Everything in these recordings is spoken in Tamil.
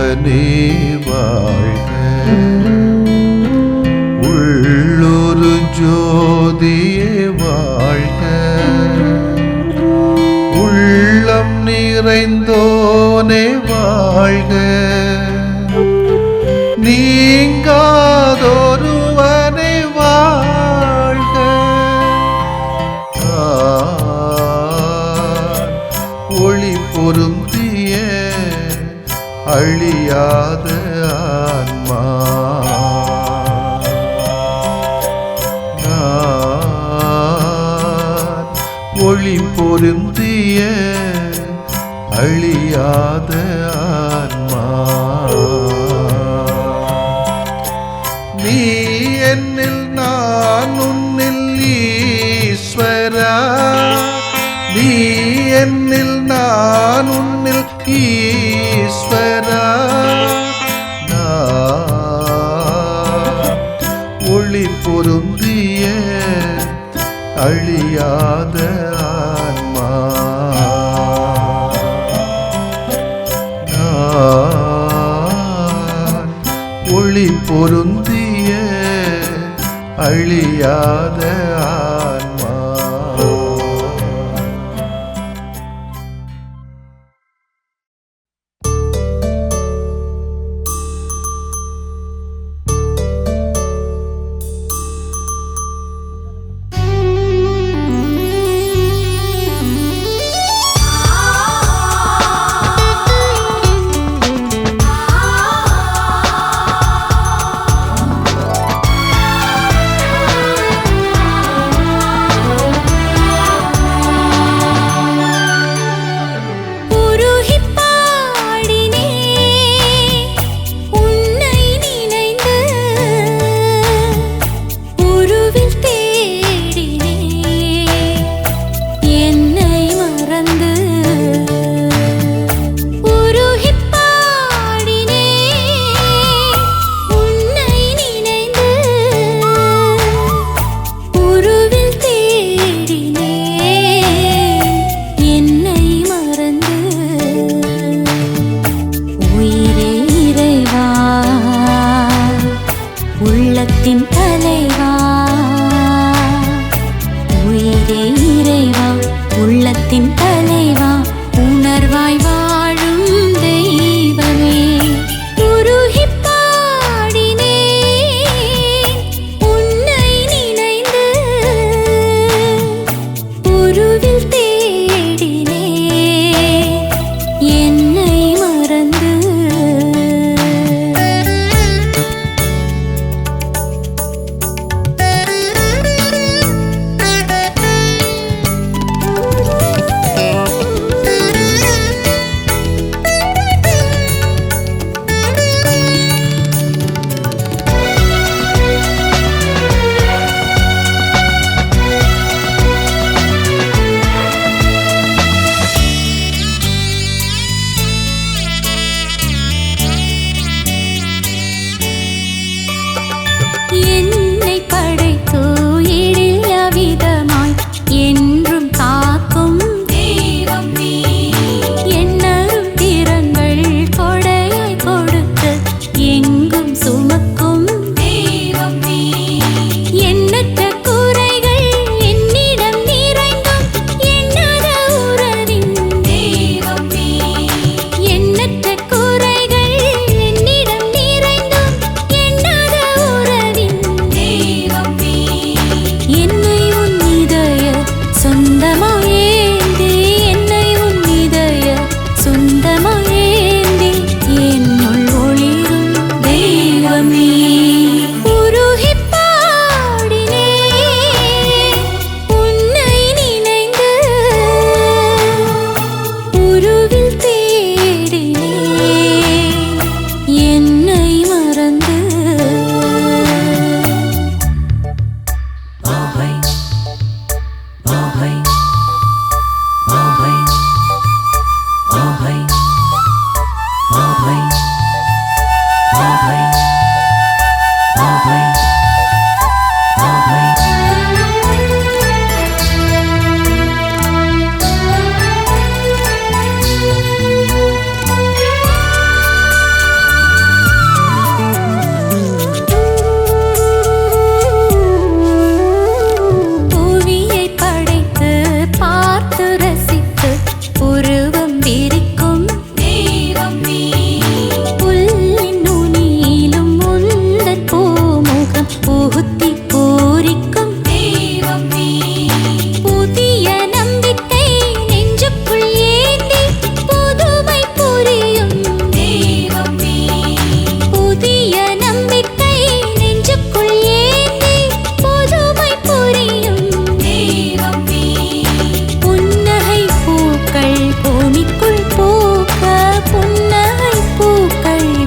வாழ்க. உள்ளொரு ஜோதியே வாழ்க. உள்ளம் நிறைந்தோனே வாழ்க. நீங்காதொருவனே வாழ்க. ஒளி பொருந்திய அழியாத ஆன்மா. ஒளி பொருந்திய அழியாத ஆன்மா. நீ என்னில் நான் உன்னில் ஈஸ்வரா. நீ என்னில் நான் உன்னில் ஈஸ்வரா. ஒளி பொருந்திய அழியாத ஆன்மா. ஒளி பொருந்திய அழியாத ஆன்மா.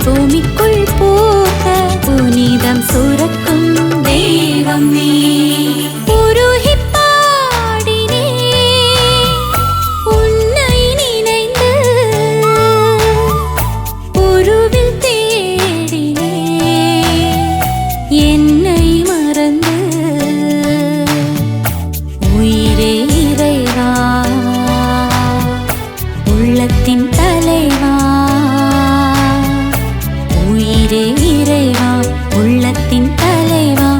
பூமிக்குள் பூக்க புனிதம் சுரக்கும் தெய்வம் நீ. உருகிப் பாடினேன் உன்னை நினைந்து, உருவில் தேடினேன் என்னை மறந்து. உயிரே இறைவா, உள்ளத்தின் தலைவா, உயிரே இறைவா, உள்ளத்தின் தலைவா,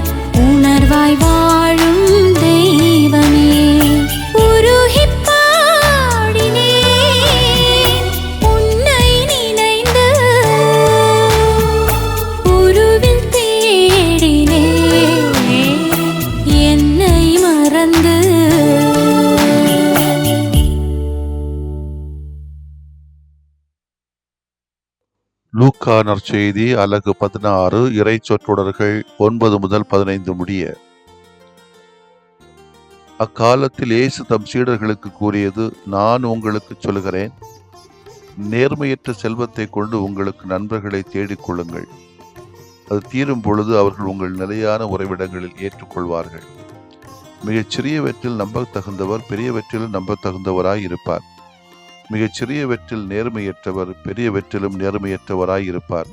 உணர்வாய் வாழும் தெய்வமே. உருகிப் பாடினேன் உன்னை நினைந்து, உருவில் தேடினேன் என்னை மறந்து. லூக்கா நற்செய்தி அலகு 16 இறை சொற்றொடர்கள் 9 முதல் 15 முடிய. அக்காலத்தில் இயேசு தம் சீடர்களுக்கு கூறியது, நான் உங்களுக்கு சொல்கிறேன், நேர்மையற்ற செல்வத்தை கொண்டு உங்களுக்கு நண்பர்களை தேடிக்கொள்ளுங்கள். அது தீரும் பொழுது அவர்கள் உங்கள் நிலையான உறைவிடங்களில் ஏற்றுக்கொள்வார்கள். மிகச் சிறியவற்றில் நம்பத்தகுந்தவர் பெரியவற்றிலும் நம்பத்தகுந்தவராய் இருப்பார். மிகச் சிறியவற்றில் நேர்மையற்றவர் பெரியவற்றிலும் நேர்மையற்றவராய் இருப்பார்.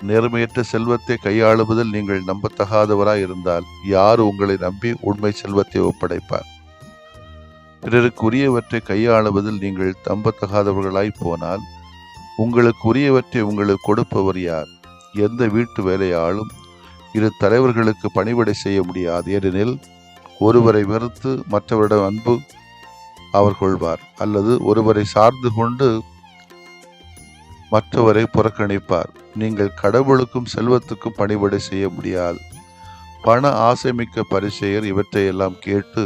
நேர்மையற்ற செல்வத்தை கையாளுவதில் நீங்கள் நம்பத்தகாதவராய் இருந்தால் யார் உங்களை நம்பி உண்மை செல்வத்தை ஒப்படைப்பார்? பிறருக்கு உரியவற்றை கையாளுவதில் நீங்கள் நம்பத்தகாதவர்களாய் போனால் உங்களுக்கு உரியவற்றை உங்களுக்கு கொடுப்பவர் யார்? எந்த வீட்டு வேலையாலும் இரு தலைவர்களுக்கு பணிவிடை செய்ய முடியாது. ஏனெனில் ஒருவரை வெறுத்து மற்றவரிடம் அன்பு அவர் கொள்வார், அல்லது ஒருவரை சார்ந்து கொண்டு மற்றவரை புறக்கணிப்பார். நீங்கள் கடவுளுக்கும் செல்வத்துக்கும் பணிவிடை செய்ய முடியாது. பண ஆசைமிக்க பரிசேயர் இவற்றையெல்லாம் கேட்டு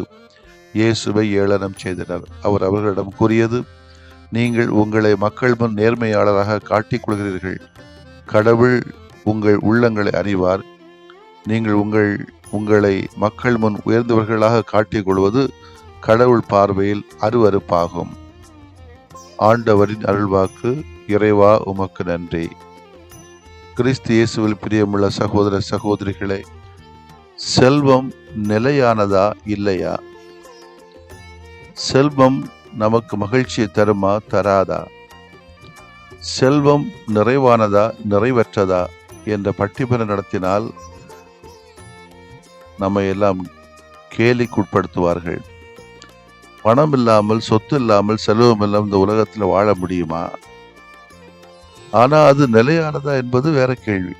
இயேசுவை ஏளனம் செய்தனர். அவர் அவர்களிடம் கூறியது, நீங்கள் உங்களை மக்கள் முன் நேர்மையாளராக காட்டிக் கொள்கிறீர்கள். கடவுள் உங்கள் உள்ளங்களை அறிவார். நீங்கள் உங்களை மக்கள் முன் உயர்ந்தவர்களாக காட்டிக் கொள்வது கடவுள் பார்வையில் அருவருப்பாகும். ஆண்டவரின் அருள்வாக்கு. இறைவா உமக்கு நன்றி. கிறிஸ்து இயேசுவில் பிரியமுள்ள சகோதர சகோதரிகளே, செல்வம் நிலையானதா இல்லையா? செல்வம் நமக்கு மகிழ்ச்சியை தருமா தராதா? செல்வம் நிறைவானதா நிறைவற்றதா என்ற பட்டிமன்றம் நடத்தினால் நம்மை எல்லாம் கேலிக்குட்படுத்துவார்கள். பணம் இல்லாமல், சொத்து இல்லாமல், செல்வம் இல்லாமல் இந்த உலகத்தில் வாழ முடியுமா? ஆனா அது நிலையானதா என்பது வேற கேள்வி.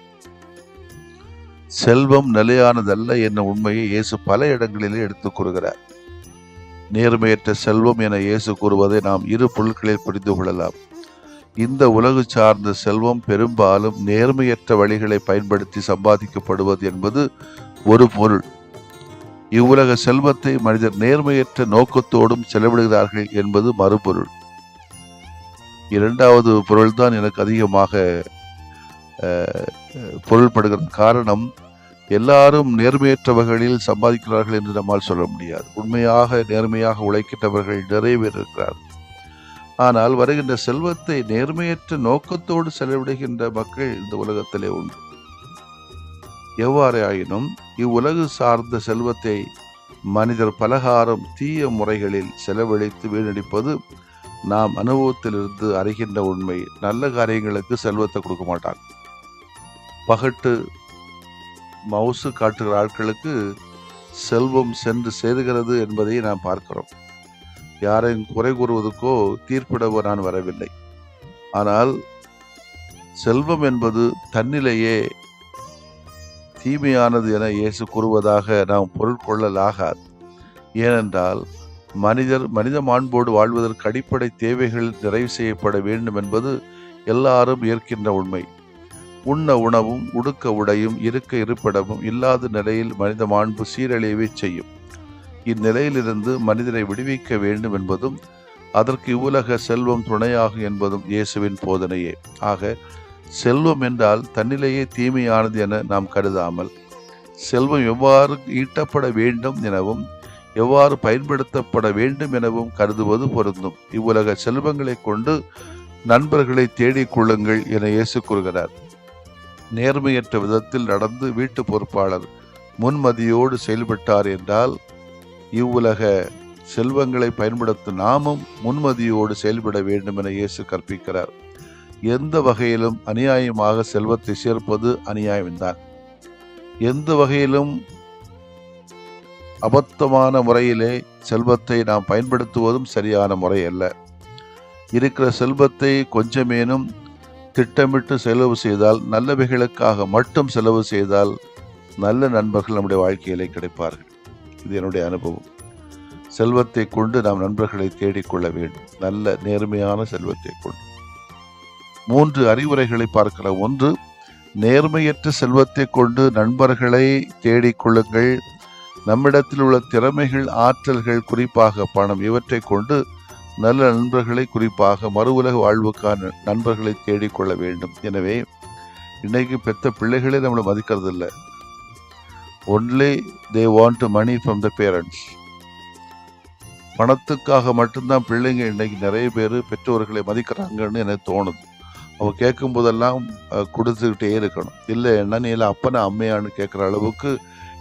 செல்வம் நிலையானதல்ல என்னும் உண்மையை இயேசு பல இடங்களிலே எடுத்துக் கூறுகிறார். நேர்மையற்ற செல்வம் என இயேசு கூறுவதை நாம் இரு பொருட்களில் புரிந்து கொள்ளலாம். இந்த உலகு சார்ந்த செல்வம் பெரும்பாலும் நேர்மையற்ற வழிகளை பயன்படுத்தி சம்பாதிக்கப்படுவது என்பது ஒரு பொருள். இவ்வுலக செல்வத்தை மனிதர் நேர்மையற்ற நோக்கத்தோடும் செலவிடுகிறார்கள் என்பது மறுபொருள். இரண்டாவது பொருள்தான் எனக்கு அதிகமாக பொருள்படுகிற காரணம், எல்லாரும் நேர்மையற்ற வகையில் சம்பாதிக்கிறார்கள் என்று நம்மால் சொல்ல முடியாது. உண்மையாக நேர்மையாக உழைக்கின்றவர்கள் நிறைய பேர் இருக்கிறார்கள். ஆனால் வருகின்ற செல்வத்தை நேர்மையற்ற நோக்கத்தோடு செலவிடுகின்ற மக்கள் இந்த உலகத்திலே உண்டு. எவ்வாறு ஆயினும் இவ்வுலகு சார்ந்த செல்வத்தை மனிதர் பலகாரம் தீய முறைகளில் செலவழித்து வீணடிப்பது நாம் அனுபவத்திலிருந்து அறிகின்ற உண்மை. நல்ல காரியங்களுக்கு செல்வத்தை கொடுக்க மாட்டாங்க. பகட்டு மவுசு காட்டுகிற ஆட்களுக்கு செல்வம் சென்று சேருகிறது என்பதை நாம் பார்க்கிறோம். யாரையும் குறை கூறுவதற்கோ தீர்ப்பிடவோ நான் வரவில்லை. ஆனால் செல்வம் என்பது தன்னிலேயே தீமையானது என இயேசு கூறுவதாக நாம் பொருள் கொள்ளலாகாது. ஏனென்றால் மனித மாண்போடு வாழ்வதற்கு அடிப்படை தேவைகள் நிறைவு செய்யப்பட வேண்டும் என்பது எல்லாரும் ஏற்கின்ற உண்மை. உண்ண உணவும் உடுக்க உடையும் இருக்க இருப்பிடமும் இல்லாத நிலையில் மனித மாண்பு சீரழியவே செய்யும். இந்நிலையிலிருந்து மனிதரை விடுவிக்க வேண்டும் என்பதும் அதற்கு இவ்வுலக செல்வம் துணையாகும் என்பதும் இயேசுவின் போதனையே. ஆக செல்வம் என்றால் தன்னிலேயே தீமையானது என நாம் கருதாமல், செல்வம் எவ்வாறு ஈட்டப்பட வேண்டும் எனவும் எவ்வாறு பயன்படுத்தப்பட வேண்டும் எனவும் கருதுவது பொருந்தும். இவ்வுலக செல்வங்களை கொண்டு நண்பர்களை தேடிக் கொள்ளுங்கள் என இயேசு கூறுகிறார். நேர்மையற்ற விதத்தில் நடந்து வீட்டு பொறுப்பாளர் முன்மதியோடு செயல்பட்டார் என்றால் இவ்வுலக செல்வங்களை பயன்படுத்தும் நாமும் முன்மதியோடு செயல்பட வேண்டும் என இயேசு கற்பிக்கிறார். எந்த வகையிலும் அநியாயமாக செல்வத்தை சேர்ப்பது அநியாயம்தான். எந்த வகையிலும் அபத்தமான முறையிலே செல்வத்தை நாம் பயன்படுத்துவதும் சரியான முறை அல்ல. இருக்கிற செல்வத்தை கொஞ்சமேனும் திட்டமிட்டு செலவு செய்தால், நல்லவைகளுக்காக மட்டும் செலவு செய்தால் நல்ல நண்பர்கள் நம்முடைய வாழ்க்கையிலே கிடைப்பார்கள். இது என்னுடைய அனுபவம். செல்வத்தை கொண்டு நாம் நண்பர்களை தேடிக்கொள்ள வேண்டும், நல்ல நேர்மையான செல்வத்தை கொண்டு. 3 அறிவுரைகளை பார்க்கலாம். 1, நேர்மையற்ற செல்வத்தை கொண்டு நண்பர்களை தேடிக்கொள்ளுங்கள். நம்மிடத்தில் உள்ள திறமைகள், ஆற்றல்கள், குறிப்பாக பணம், இவற்றை கொண்டு நல்ல நண்பர்களை, குறிப்பாக மறு உலக வாழ்வுக்கான நண்பர்களை தேடிக்கொள்ள வேண்டும். எனவே இன்னைக்கு பெற்ற பிள்ளைகளே நம்மளை மதிக்கிறது இல்லை. Only they want money from the parents. பணத்துக்காக மட்டும்தான் பிள்ளைங்க இன்னைக்கு நிறைய பேர் பெற்றோர்களை மதிக்கிறாங்கன்னு எனக்கு தோணுது. அவங்க கேட்கும் போதெல்லாம் கொடுத்துக்கிட்டே இருக்கணும். இல்லை என்ன நீ எல்லாம் அப்பனா அம்மையான்னு கேட்குற அளவுக்கு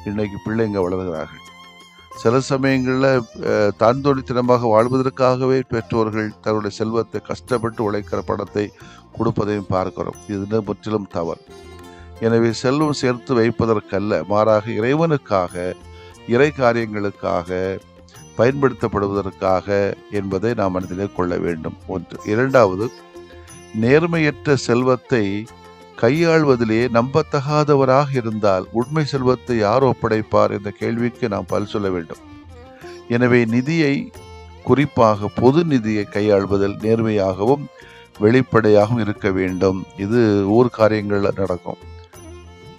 இன்னைக்கு பிள்ளைங்க வளர்கிறார்கள். சில சமயங்களில் தாந்தோணித்தனமாக வாழ்வதற்காகவே பெற்றோர்கள் தன்னுடைய செல்வத்தை கஷ்டப்பட்டு உழைக்கிற பணத்தை கொடுப்பதையும் பார்க்கிறோம். இது முற்றிலும் தவறு. எனவே செல்வம் சேர்த்து வைப்பதற்கல்ல, மாறாக இறைவனுக்காக, இறை காரியங்களுக்காக பயன்படுத்தப்படுவதற்காக என்பதை நாம் மனதிலே கொள்ள வேண்டும். 1. 2வது, நேர்மையற்ற செல்வத்தை கையாள்வதிலேயே நம்பத்தகாதவராக இருந்தால் உண்மை செல்வத்தை யார் ஒப்படைப்பார் என்ற கேள்விக்கு நாம் பதில் சொல்ல வேண்டும். எனவே நிதியை, குறிப்பாக பொது நிதியை கையாள்வதில் நேர்மையாகவும் வெளிப்படையாகவும் இருக்க வேண்டும். இது ஊர் காரியங்கள்ல நடக்கும்.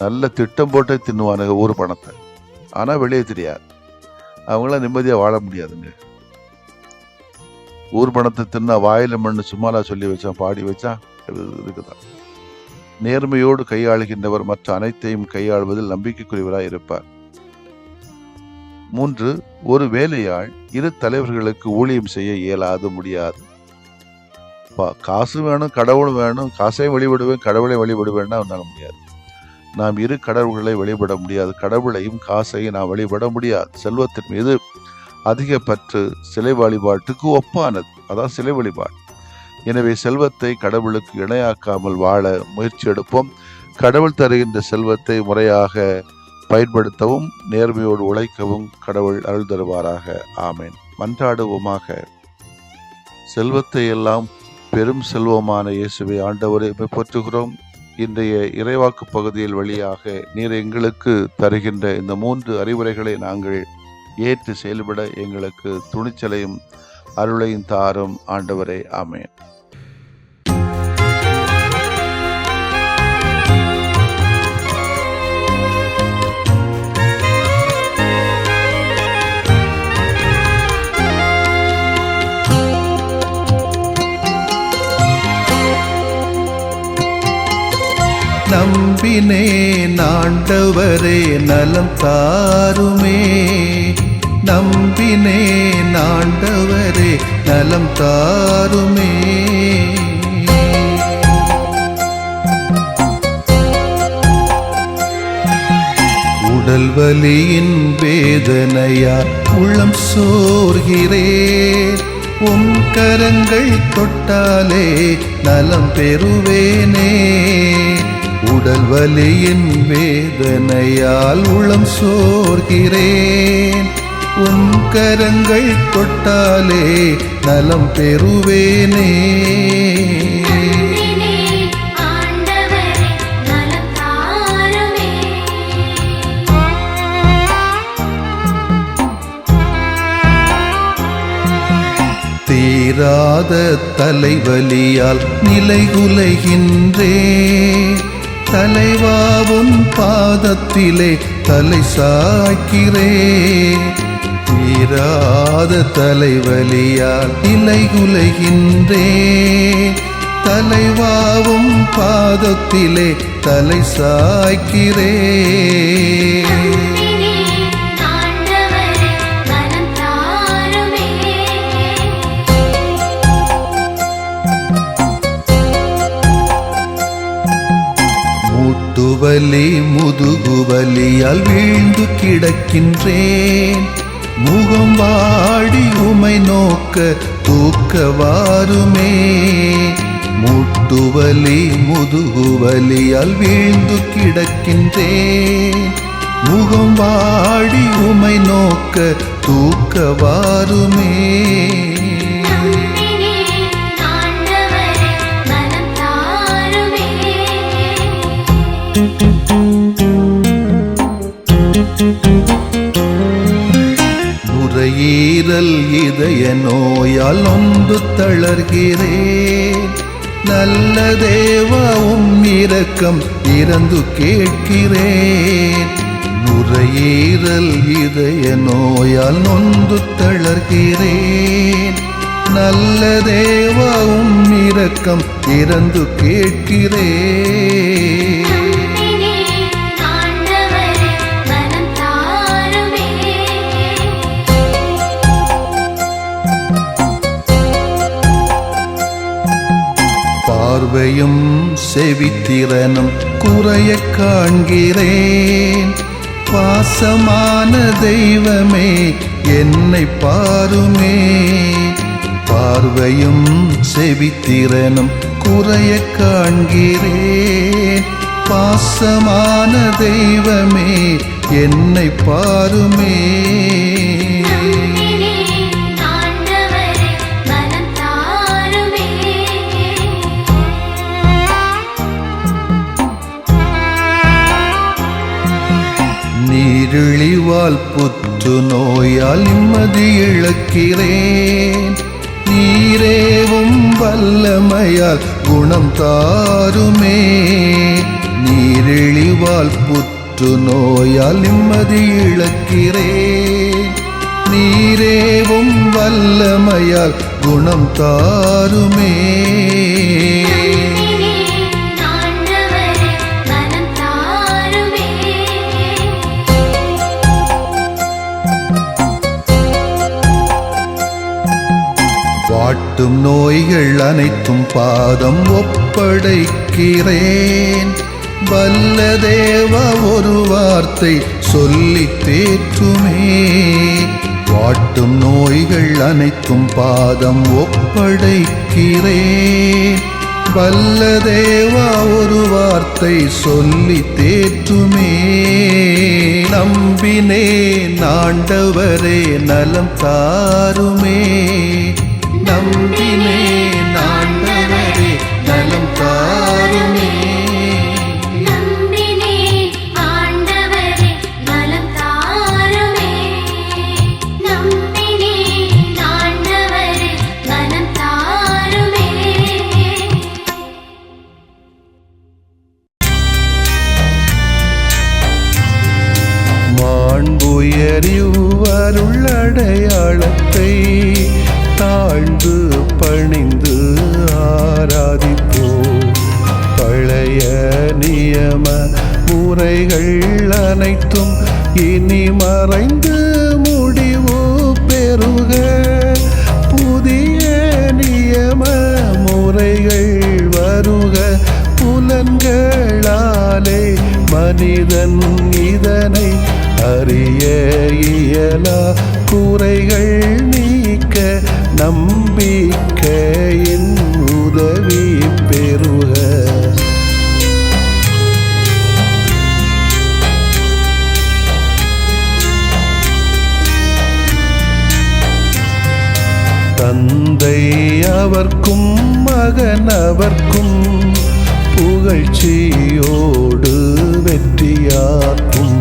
நல்ல திட்டம் போட்டு தின்னுவானுங்க ஊர் பணத்தை, ஆனா வெளியே தெரியாது. அவங்களாம் நிம்மதியா வாழ முடியாதுங்க. ஊர் பணத்தை தின்னா வாயில மண்ணு சும்மாலா சொல்லி வச்சான், பாடி வச்சா இருக்குதான். நேர்மையோடு கையாளுகின்றவர் மற்ற அனைத்தையும் கையாள்வதில் நம்பிக்கைக்குரியவராய் இருப்பார். 3, ஒரு வேலையாள் 2 தலைவர்களுக்கு ஊழியம் செய்ய இயலாது, முடியாது. காசு வேணும், கடவுளும் வேணும். காசையும் வழிபடுவேன், கடவுளையும் வழிபடுவேன்னா அவனால முடியாது. நாம் 2 கடவுள்களை வழிபட முடியாது. கடவுளையும் காசையும் நாம் வழிபட முடியாது. செல்வத்தின் மீது அதிக பற்று சிலை வழிபாட்டுக்கு ஒப்பானது. அதான் சிலை வழிபாடு. எனவே செல்வத்தை கடவுளுக்கு இணையாக்காமல் வாழ முயற்சி எடுப்போம். கடவுள் தருகின்ற செல்வத்தை முறையாக பயன்படுத்தவும், நேர்மையோடு உழைக்கவும் கடவுள் அருள் தருவாராக. ஆமேன். மன்றாடுவோமாக. செல்வத்தை எல்லாம் பெரும் செல்வமான இயேசுவை ஆண்டவரை போற்றுகிறோம். இன்றைய இறைவாக்கு பகுதியில் வழியாக நீர் எங்களுக்கு தருகின்ற இந்த 3 அறிவுரைகளை நாங்கள் ஏற்று செயல்பட எங்களுக்கு துணிச்சலையும் அருளையும் தாரும் ஆண்டவரே. ஆமேன். நம்பினேன் ஆண்டவரே நலம் தாருமே, நம்பினேன் ஆண்டவரே நலம் தாருமே. உடல் வலியின் வேதனையா உள்ளம் சோர்கிறேன், உம் கரங்கள் தொட்டாலே நலம் பெறுவேனே. உடல் வலியின் வேதனையால் உளம் சோர்கிறேன், உம் கரங்கள் தொட்டாலே நலம் பெறுவேனே. தீராத தலைவலியால் நிலைகுலைகின்றேன், தலைவாவும் பாதத்திலே தலை சாய்க்கிறேன். தீராத தலைவலியால் நிலைகுலைகின்றேன், தலைவாவும் பாதத்திலே தலை சாய்க்கிறேன். மூட்டுவலி முதுகுவலியால் வீழ்ந்து கிடக்கின்றேன். முகம் வாடி உமை நோக்க தூக்க வாருமே. மூட்டுவலி முதுகுவலியால் வீழ்ந்து கிடக்கின்றேன். முகம் வாடி உமை நோக்க தூக்க வாருமே. நுரையீரல் இதய நோயால் நொந்து தளர்கிறேன். நல்ல தேவா உம் இரக்கம் இறந்து கேட்கிறேன். நுரையீரல் இதய நோயால் நொந்து தளர்கிறேன். நல்ல தேவா உம் இரக்கம் இறந்து கேட்கிறேன். பார்வையும் செவித்திறனும் குறைய காண்கிறேன். பாசமான தெய்வமே என்னை பாருமே. பார்வையும் செவித்திறனும் குறைய காண்கிறேன். பாசமான தெய்வமே என்னை பாருமே. நீரிழிவால் புற்று நோயால் நிம்மதி இழக்கிறேன். நீரேவும் வல்லமையால் குணம் தாருமே. நீரிழிவால் புற்று நோயால் நிம்மதி இழக்கிறேன். நீரேவும் வல்லமையால் குணம் தாருமே. வாட்டும் நோய்கள் அனைத்தும் பாதம் ஒப்படைக்கிறேன். வல்ல தேவா ஒரு வார்த்தை சொல்லி தேற்றுமே. வாட்டும் நோய்கள் அனைத்தும் பாதம் ஒப்படைக்கிறேன். வல்ல தேவா ஒரு வார்த்தை சொல்லி தேற்றுமே. நம்பினேன் ஆண்டவரே நலம் தாருமே. நம்பினேன் ஆண்டவரே நலம் தாருமே. நம்பினேன் ஆண்டவரே நலம் தாருமே. நம்பினேன் ஆண்டவரே நலம் தாருமே. மாண்புயரிவருள்ளடையாளத்தை தாழ்ந்து பணிந்து ஆராதிப்போம். பழைய நியம முறைகள் அனைத்தும் இனி மறைந்து முடிவு பெறுக. புதிய நியம முறைகள் வருக. புலன்களாலே மனிதன் இதனை அறிய இயலா. குறைகள் நீக்க நம்பிக்கையின் உதவி பெறுக. தந்தை அவர்க்கும் மகன் அவர்க்கும் புகழ்ச்சியோடு வெற்றியாக்கும்.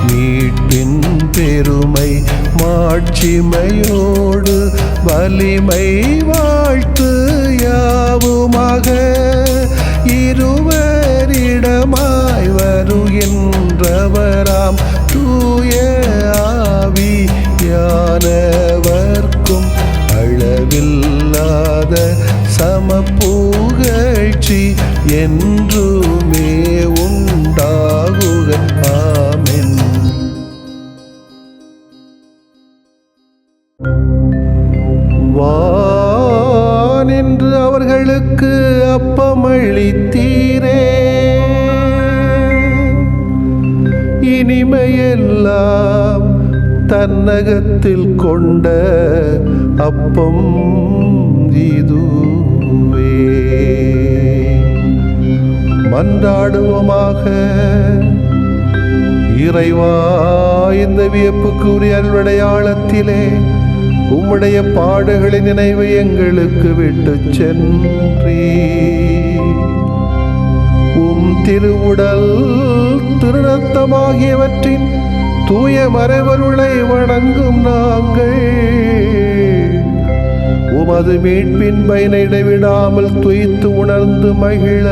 மீட்பின் பெருமை மாட்சிமையோடு வலிமை வாழ்த்து யாவுமாக. இருவரிடமாய் வருகின்றவராம் தூய ஆவியானவர்க்கும் அளவில்லாத சமப்புகழ்ச்சி என்றுமே உண்டாகுக. ஆமென். வானின்று அவர்களுக்கு அப்பமளித்தீரே. இனிமையெல்லாம் தன்னகத்தில் கொண்ட அப்பம் இதுவே. மன்றாடுவோமாக. இறைவா, இந்த வியப்புக்குரிய அல்வடையாளத்திலே உம்முடைய பாடுகளின் நினைவை எங்களுக்கு விட்டு சென்றீ. உம் திருவுடல் திருரத்தமாகியவற்றின் தூய மறைபொருளை வணங்கும் நாங்கள் உமது மீட்பின் பயனை இடைவிடாமல் துய்த்து உணர்ந்து மகிழ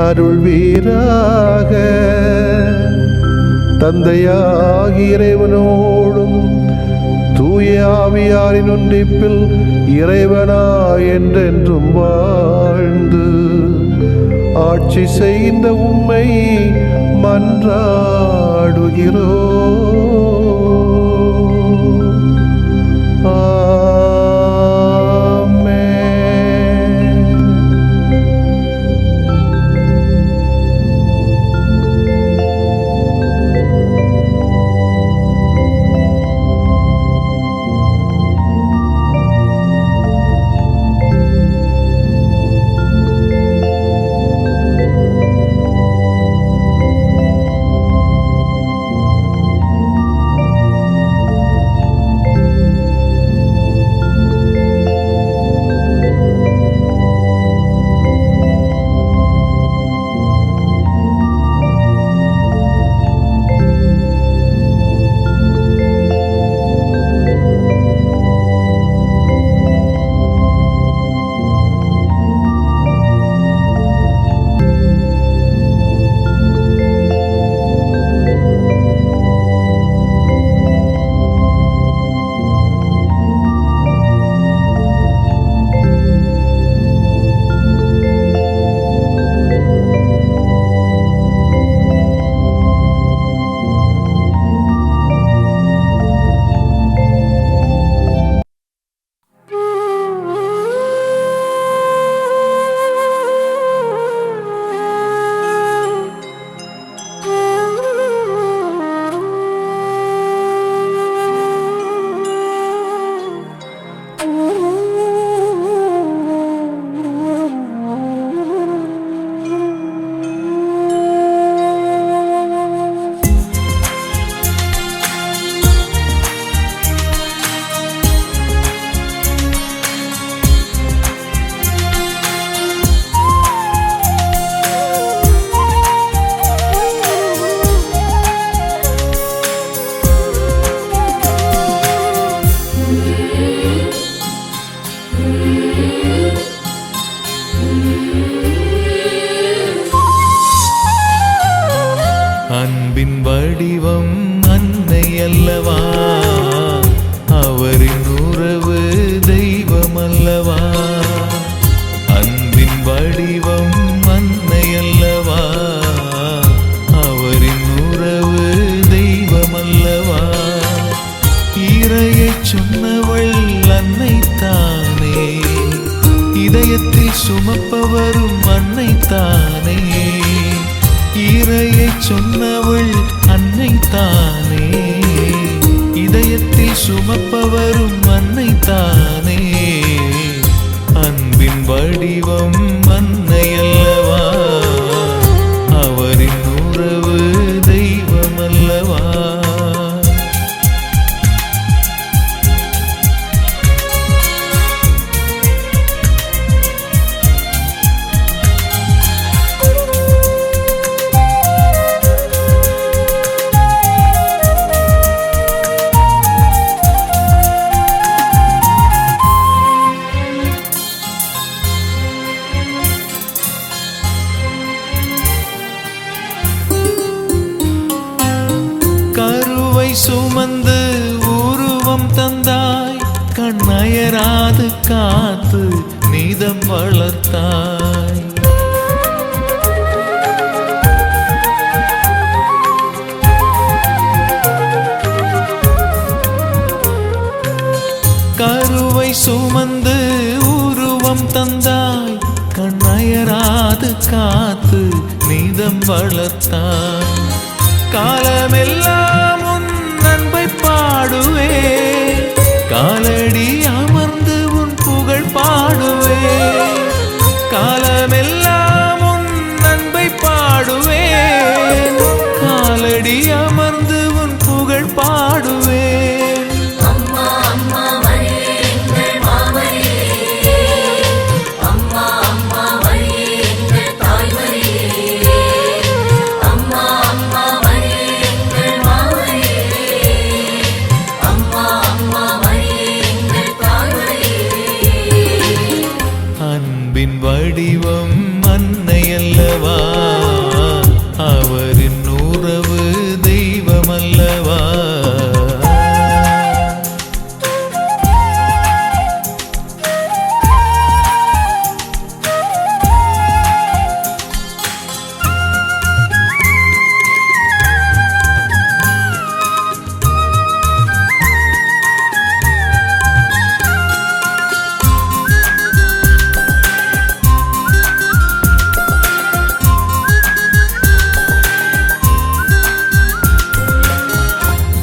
அருள்வீராக. தந்தையாகி இறைவனோடும் தூய ஆவியாரின் ஒன்றிப்பில் இறைவனா என்றென்றும் வாழ்ந்து ஆட்சி செய்கின்ற உம்மை மன்றாடுகிறோம். அன்பின் வடிவம் அன்னை அல்லவா, அவரின் உறவு தெய்வம் அல்லவா. அன்பின் வடிவம் அன்னை அல்லவா, அவரின் உறவு தெய்வம் அல்லவா. இறையை சொன்னவள் அன்னை தானே, இதயத்தில் சுமப்பவரும் அன்னை தானே. இறையை சொன்னவள் அன்னை தானே, இதயத்தில் சுமப்பவரும் அன்னை தானே. அன்பின் வடிவம் அன்னை அல்லவா, அவரின் உறவு தெய்வம் அல்லவா. சுமந்து உருவம் தந்தாய், கண்ணயராது காத்து நீதம் வளர்த்தாய். கருவை சுமந்து உருவம் தந்தாய், கண்ணயராது காத்து நீதம் வளர்த்தாய். காலமெல்லாம் உன் அன்பை பாடுவே, காலடி அமர்ந்து உன் புகழ் பாடுவே, காலமெல்லாம் உன் அன்பை பாடுவே, காலடி அமர்ந்து உன் புகழ் பாடுவே. அம்மா அம்மா மரியே எங்கள் மாமரியே, அம்மா அம்மா மரியே எங்கள் தாய்மரியே, அம்மா அம்மா மரியே எங்கள் மாமரியே, அம்மா அம்மா மரியே எங்கள் தாய்மரியே. அன்பின் வடிவம் அன்னை அல்லவா, அவரின் உறவு தெய்வம் அல்லவா.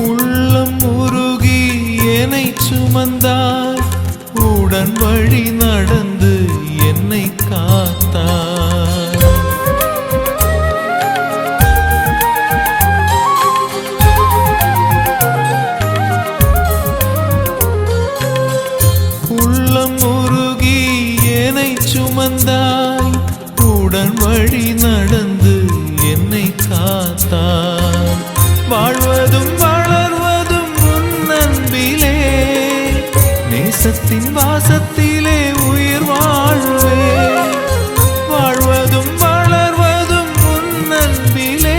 உள்ளம் உருகி என்னை சுமந்தாய், உடன் வழி நடந்து என்னை காத்தாய். உள்ளம் உருகி என்னை சுமந்தாய், உடன் வழி நடந்து என்னை காத்தாய். வாழ்வதும் வளர்வதும் உன் அன்பிலே, நேசத்தின் வாசத்திலே உயிர் வாழ்வே. வாழ்வதும் வளர்வதும் உன் அன்பிலே,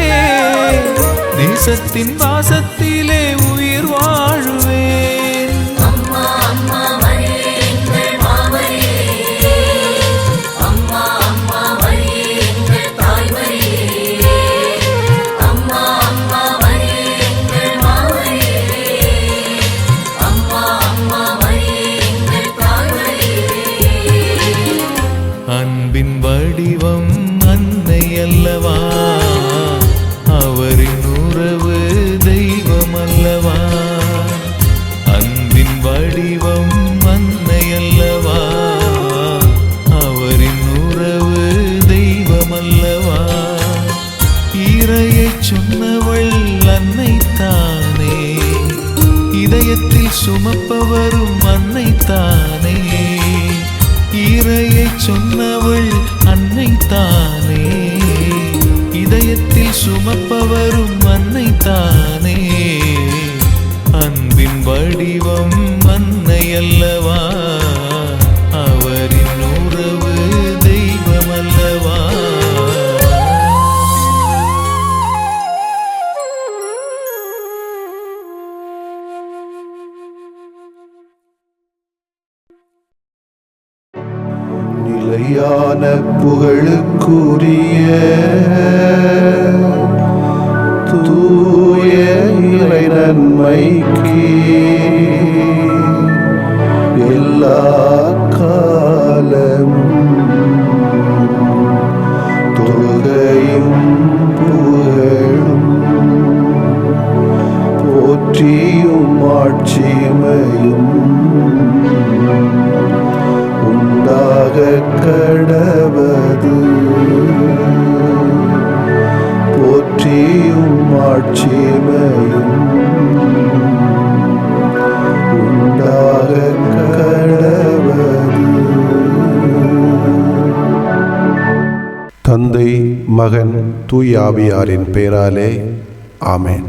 நேசத்தின் வாசத்திலே உயிர் வாழ்வேன். அம்மா அம்மா மரியே எங்கள் மாமரியே, அம்மா அம்மா மரியே எங்கள் தாய்மரியே, அம்மா அம்மா மரியே எங்கள் மாமரியே, அம்மா அம்மா மரியே எங்கள் தாய்மரியே. அன்பின் வடிவம் அன்னை அல்லவா, அவரின் உறவு தெய்வம் அல்லவா. அன்பின் வடிவம் அன்னை அல்லவா, அவரின் உறவு தெய்வம் அல்லவா. இறையை சொன்னவள் அன்னை தானே, இதயத்தில் சுமப்பவரும் அன்னை தானே. இறையை சொன்னவள் அன்னை தானே, இதயத்தில் சுமப்பவரும் அன்னை தானே. அன்பின் வடிவம் அன்னை அல்லவா, அவரின் உறவு தெய்வம் அல்லவா. நிலையான புகழுக்குரிய தூய இறை நன்மைக்கு எல்லா காலமும் தொழுகையும் புகழும் போற்றியும் ஆட்சிமையும் உண்டாக கடவது. போற்றியும் ஆட்சிமையும் உண்டாக கடவது. தந்தை, மகன், தூய ஆவியாரின் பெயராலே ஆமென்.